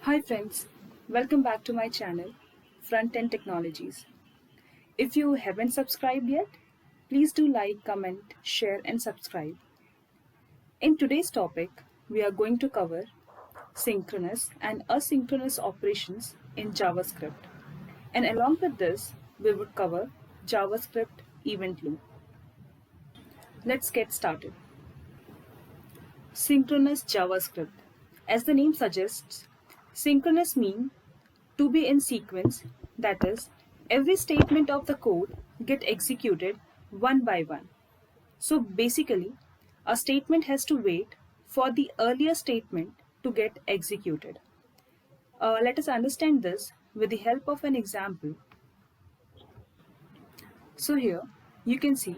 Hi friends, welcome back to my channel, Front End Technologies. If you haven't subscribed yet, please do like, comment, share and subscribe. In today's topic, we are going to cover synchronous and asynchronous operations in JavaScript. And along with this, we would cover JavaScript event loop. Let's get started. Synchronous JavaScript. As the name suggests, synchronous means to be in sequence, that is, every statement of the code get executed one by one. So basically, a statement has to wait for the earlier statement to get executed. Let us understand this with the help of an example. So here you can see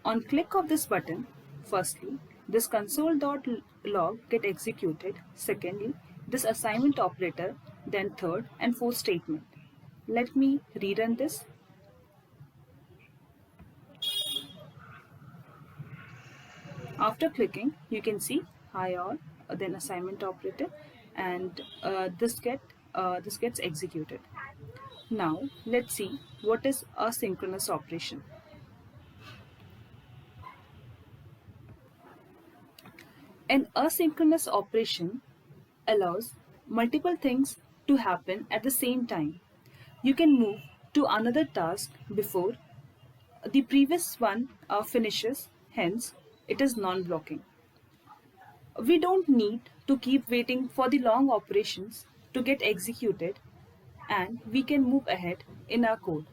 on click of this button, firstly, this console.log get executed. Secondly, this assignment operator, then third and fourth statement. Let me rerun this. After clicking, you can see hi all, then assignment operator, and this gets executed. Now let's see what is asynchronous operation. An asynchronous operation allows multiple things to happen at the same time. You can move to another task before the previous one finishes, hence it is non-blocking. We don't need to keep waiting for the long operations to get executed, and we can move ahead in our code.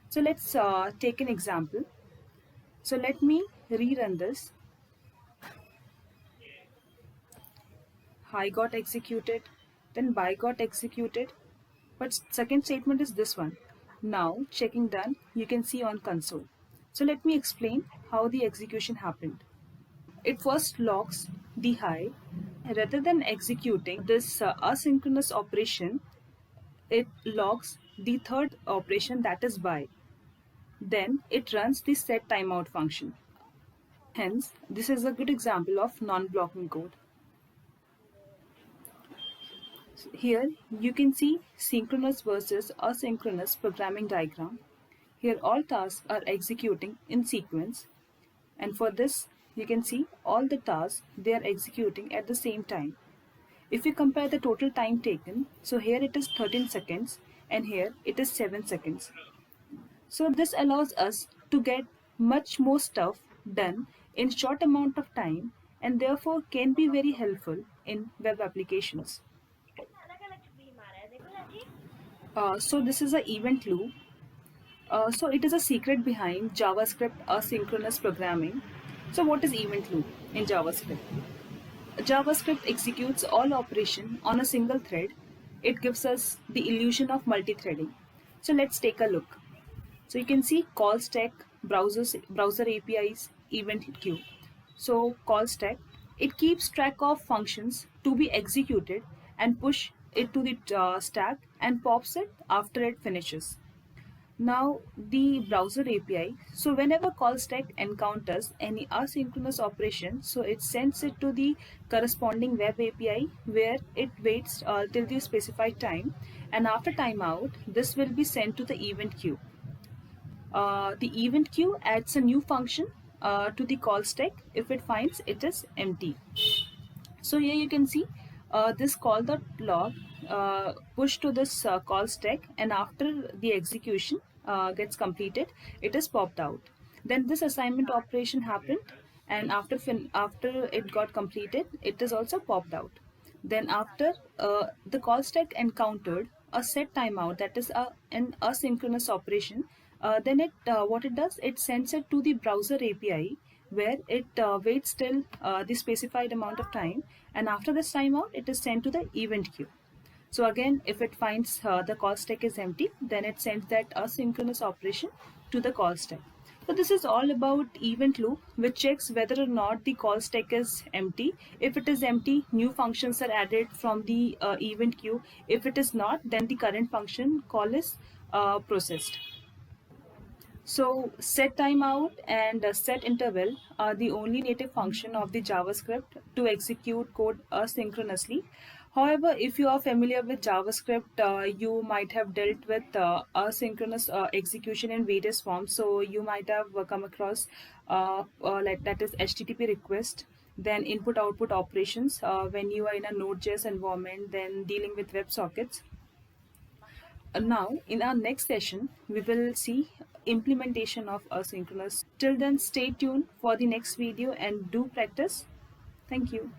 So let's take an example. So let me rerun this. Hi got executed, then by got executed, but second statement is this one. Now checking done, you can see on console. So let me explain how the execution happened. It first logs the high. Rather than executing this asynchronous operation, it logs the third operation, that is by. Then it runs the set timeout function. Hence, this is a good example of non-blocking code. Here you can see synchronous versus asynchronous programming diagram. Here all tasks are executing in sequence, and for this you can see all the tasks they are executing at the same time. If you compare the total time taken, so here it is 13 seconds and here it is 7 seconds. So this allows us to get much more stuff done in short amount of time, and therefore can be very helpful in web applications. So this is an event loop. So it is a secret behind JavaScript asynchronous programming. So what is event loop in JavaScript? JavaScript executes all operation on a single thread. It gives us the illusion of multi-threading. So let's take a look. So you can see call stack, browser APIs, event queue. So call stack, it keeps track of functions to be executed and push it to the stack and pops it after it finishes. Now the browser API, so whenever call stack encounters any asynchronous operation, so it sends it to the corresponding web API where it waits till the specified time, and after timeout this will be sent to the event queue. The event queue adds a new function to the call stack if it finds it is empty. So here you can see this call.log push to this call stack, and after the execution gets completed, it is popped out. Then this assignment operation happened, and after it got completed, it is also popped out. Then after the call stack encountered a set timeout, that is an asynchronous operation, then what it does, it sends it to the browser API where it waits till the specified amount of time, and after this timeout it is sent to the event queue. So again, if it finds the call stack is empty, then it sends that asynchronous operation to the call stack. So this is all about event loop, which checks whether or not the call stack is empty. If it is empty, new functions are added from the event queue. If it is not, then the current function call is processed. So set timeout and set interval are the only native function of the JavaScript to execute code asynchronously. However, if you are familiar with JavaScript, you might have dealt with asynchronous execution in various forms. So you might have come across like that is HTTP request, then input output operations when you are in a Node.js environment, then dealing with WebSockets. Now, in our next session, we will see implementation of asynchronous. Till then, stay tuned for the next video and do practice. Thank you.